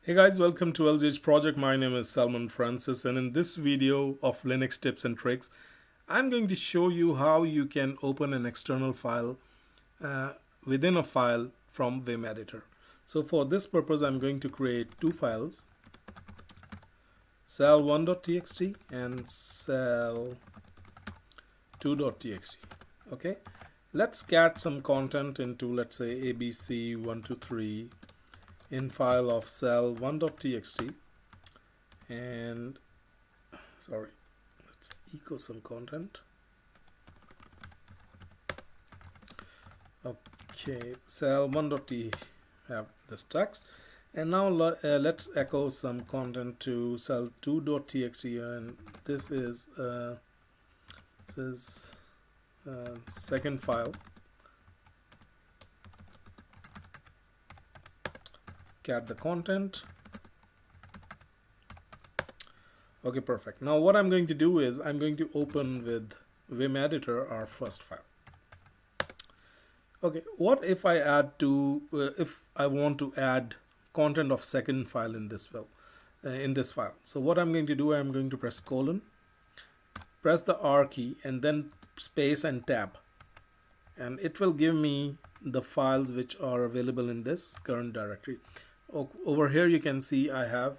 Hey guys, welcome to LGH project. My name is Salman Francis, and in this video of Linux tips and tricks, I'm going to show you how you can open an external file within a file from Vim editor. So for this purpose, I'm going to create two files, sal1.txt and sal2.txt. Okay, let's cat some content into, let's say, abc123 in file of sal1.txt, and let's echo some content. Okay, sal1.t have this text, and now let's echo some content to sal2.txt, and this is second file. Cat the content. Okay, perfect. Now what I'm going to do is I'm going to open with Vim editor our first file. Okay, what if I add to if I want to add content of second file in this file so what I'm going to do, I'm going to press colon, press the R key, and then space and tab, and it will give me the files which are available in this current directory. Over here you can see I have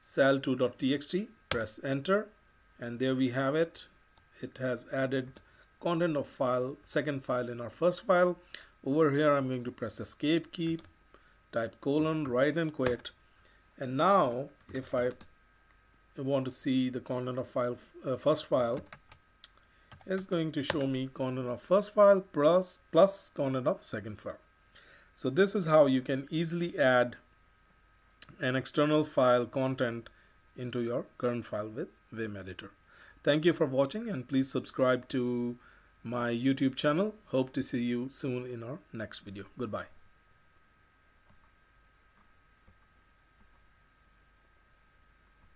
sal2.txt. Press enter, and there we have it. It has added content of second file in our first file. Over here I'm going to press escape key, type colon, write and quit, and now if I want to see the content of first file, it's going to show me content of first file plus content of second file. So this is how you can easily add an external file content into your current file with Vim editor. Thank you for watching, and please subscribe to my YouTube channel. Hope to see you soon in our next video. Goodbye.